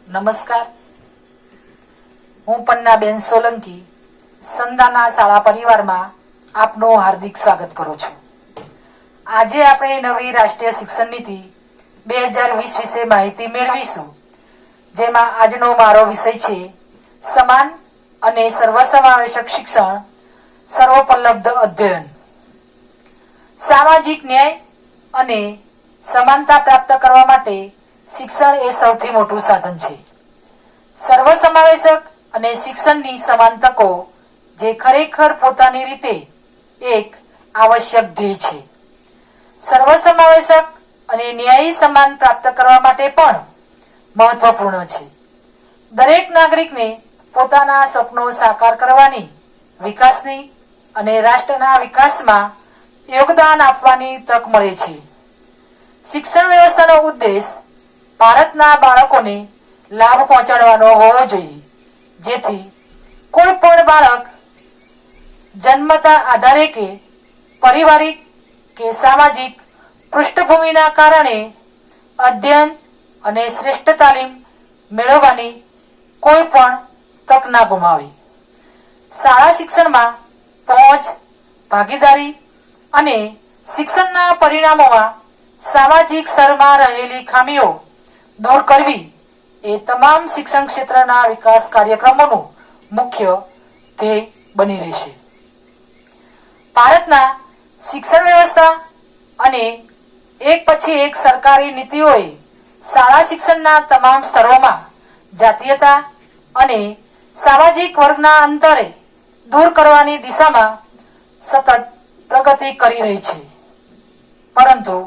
નમસ્કાર, હું પન્નાબેન સોલંકી સંદાના શાળા પરિવારમાં આપનું હાર્દિક સ્વાગત કરું છું. આજે આપણે નવી રાષ્ટ્રીય શિક્ષણ નીતિ 2020 વિશે માહિતી મેળવીશું, જેમાં આજનો મારો વિષય છે સમાન અને સર્વસમાવેશક શિક્ષણ, સર્વોપલબ્ધ અધ્યયન. સામાજિક ન્યાય અને સમાનતા પ્રાપ્ત કરવા માટે શિક્ષણ એ સૌથી મોટું સાધન છે. સર્વસમાવેશક અને શિક્ષણની સમાન તકો જે ખરેખર પોતાની રીતે એક આવશ્યક ધ્યેય છે. સર્વસમાવેશક અને ન્યાયી સમાન પ્રાપ્ત કરવા માટે પણ મહત્વપૂર્ણ છે. દરેક નાગરિકને પોતાના સપનો સાકાર કરવાની, વિકાસની અને રાષ્ટ્રના વિકાસમાં યોગદાન આપવાની તક મળે છે. શિક્ષણ વ્યવસ્થાનો ઉદ્દેશ ભારતના બાળકોને લાભ પહોંચાડવાનો હોવો જોઈએ, જેથી કોઈ પણ બાળક જન્મતા આધારે કે પારિવારિક કે સામાજિક પૃષ્ઠભૂમિના કારણે અધ્યયન અને શ્રેષ્ઠ તાલીમ મેળવવાની કોઈ પણ તક ના ગુમાવે. શાળા શિક્ષણમાં પહોંચ, ભાગીદારી અને શિક્ષણના પરિણામોમાં સામાજિક સ્તરમાં રહેલી ખામીઓ દૂર કરવી એ તમામ શિક્ષણ ક્ષેત્રના વિકાસ કાર્યક્રમોનું મુખ્ય ધ્યેય બની રહેશે. ભારતના શિક્ષણ વ્યવસ્થા અને એક પછી એક સરકારી નીતિઓએ શાળા શિક્ષણના તમામ સ્તરોમાં જાતીયતા અને સામાજિક વર્ગના અંતરે દૂર કરવાની દિશામાં સતત પ્રગતિ કરી રહી છે. પરંતુ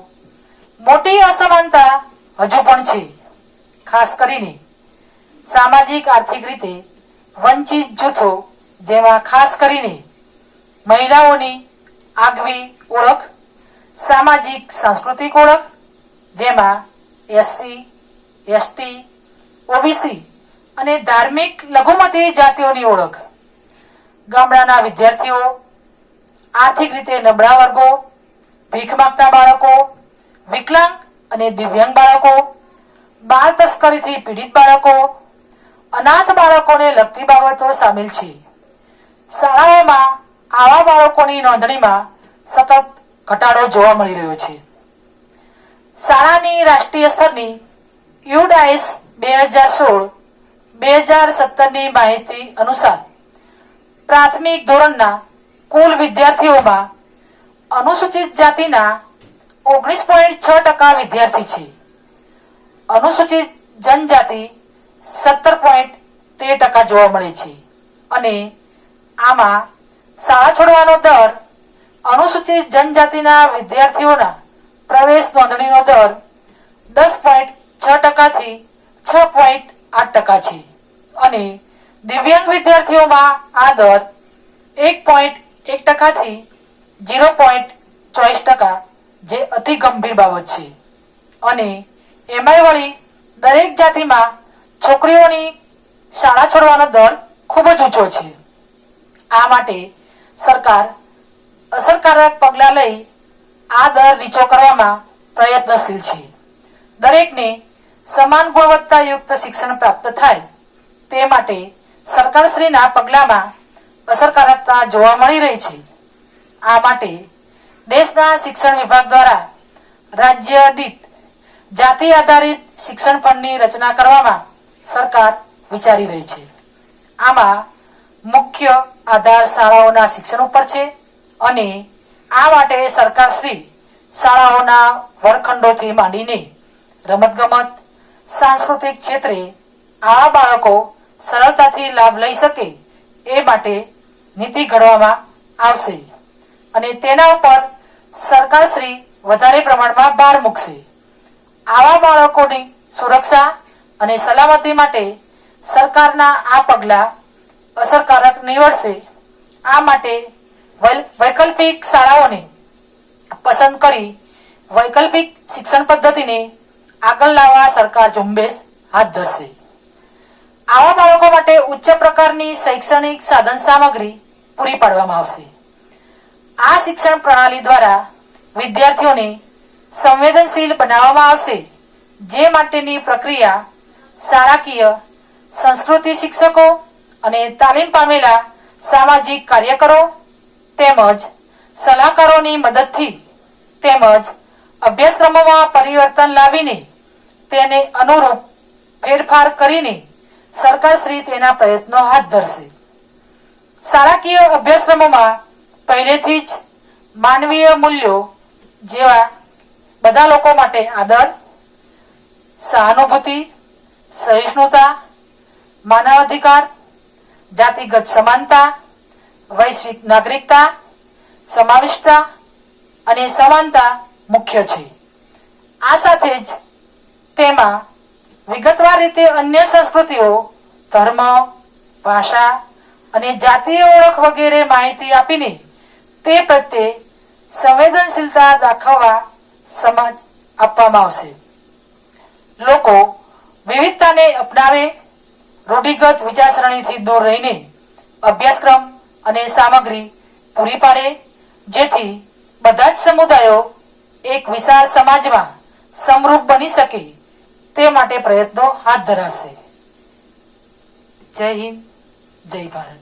મોટી અસમાનતા હજુ પણ છે. ખાસ કરીને સામાજિક આર્થિક રીતે વંચિત જૂથો, જેમાં ખાસ કરીને મહિલાઓની આગવી ઓળખ, સામાજિક સાંસ્કૃતિક ઓળખ, જેમાં એસસી, એસટી, ઓબીસી અને ધાર્મિક લઘુમતી જાતિઓની ઓળખ, ગામડાના વિદ્યાર્થીઓ, આર્થિક રીતે નબળા વર્ગો, ભીખ માંગતા બાળકો, વિકલાંગ અને દિવ્યાંગ બાળકો, બાળ તસ્કરીથી પીડિત બાળકો, અનાથ બાળકોને લગતી બાબતો સામેલ છે. શાળાઓમાં આવા બાળકોની નોંધણીમાં સતત ઘટાડો જોવા મળી રહ્યો છે. શાળાની રાષ્ટ્રીય સ્તરની યુડાઇસ 2016-2017ની માહિતી અનુસાર પ્રાથમિક ધોરણના કુલ વિદ્યાર્થીઓમાં અનુસૂચિત જાતિના 19.6% વિદ્યાર્થી છે. અનુસૂચિત જનજાતિ 17.13% જોવા મળે છે. અને આમાં શાળા છોડવાનો દર અનુસૂચિત જનજાતિના વિદ્યાર્થીઓના પ્રવેશ નોંધણીનો દર 10.6% થી 6.8% છે. અને દિવ્યાંગ વિદ્યાર્થીઓમાં આ દર 1.1% થી 0.24%, જે અતિ ગંભીર બાબત છે. અને એમાંય વળી દરેક જાતિમાં છોકરીઓની શાળા છોડવાનો દર ખૂબ જ ઊંચો છે. આ માટે સરકાર અસરકારક પગલાં લઈ આ દર નીચો કરવામાં પ્રયત્નશીલ છે. દરેકને સમાન ગુણવત્તાયુક્ત શિક્ષણ પ્રાપ્ત થાય તે માટે સરકારશ્રીના પગલામાં અસરકારકતા જોવા મળી રહી છે. આ માટે દેશના શિક્ષણ વિભાગ દ્વારા રાજ્ય દીઠ જાતિ આધારિત શિક્ષણ ફંડની રચના કરવામાં સરકાર વિચારી રહી છે. આમાં મુખ્ય આધાર શાળાઓના શિક્ષણ ઉપર છે. અને આ માટે સરકારશ્રી શાળાઓના વર્ગખંડોથી માંડીને રમતગમત, સાંસ્કૃતિક ક્ષેત્રે આવા બાળકો સરળતાથી લાભ લઈ શકે એ માટે નીતિ ઘડવામાં આવશે. અને તેના ઉપર સરકારશ્રી વધારે પ્રમાણમાં ભાર મૂકશે. આવા બાળકોની સુરક્ષા અને સલામતી માટે સરકારના આ પગલાં અસરકારક નીવડશે. આ માટે વૈકલ્પિક શાળાઓને પસંદ કરી વૈકલ્પિક શિક્ષણ પદ્ધતિને આગળ લાવવા સરકાર ઝુંબેશ હાથ ધરશે. આવા બાળકો માટે ઉચ્ચ પ્રકારની શૈક્ષણિક સાધન સામગ્રી પૂરી પાડવામાં આવશે. આ શિક્ષણ પ્રણાલી દ્વારા વિદ્યાર્થીઓને સંવેદનશીલ બનાવવામાં આવશે, જે માટેની પ્રક્રિયા શાળાકીય સંસ્કૃતિ શિક્ષકો અને તાલીમ પામેલા સામાજિક કાર્યકરો તેમજ સલાહકારોની મદદથી તેમજ અભ્યાસક્રમોમાં પરિવર્તન લાવીને તેને અનુરૂપ ફેરફાર કરીને સરકારશ્રી તેના પ્રયત્નો હાથ ધરશે. શાળાકીય અભ્યાસક્રમોમાં પહેલેથી જ માનવીય મૂલ્યો જેવા બધા લોકો માટે આદર, સહાનુભૂતિ, સહિષ્ણુતા, માનવાધિકાર, જાતિગત સમાનતા, વૈશ્વિક નાગરિકતા, સમાવિષ્ટતા અને સમાનતા મુખ્ય છે. આ સાથે જ તેમાં વિગતવાર રીતે અન્ય સંસ્કૃતિઓ, ધર્મ, ભાષા અને જાતીય ઓળખ વગેરે માહિતી આપીને તે પ્રત્યે સંવેદનશીલતા દાખવવા સમજ આપવામાં આવશે. લોકો વિવિધતાને અપનાવે, રૂઢિગત વિચારસરણીથી દૂર રહીને અભ્યાસક્રમ અને સામગ્રી પૂરી પાડે, જેથી બધા જ સમુદાયો એક વિશાળ સમાજમાં સમૃદ્ધ બની શકે તે માટે પ્રયત્નો હાથ ધરાશે. જય હિન્દ, જય ભારત.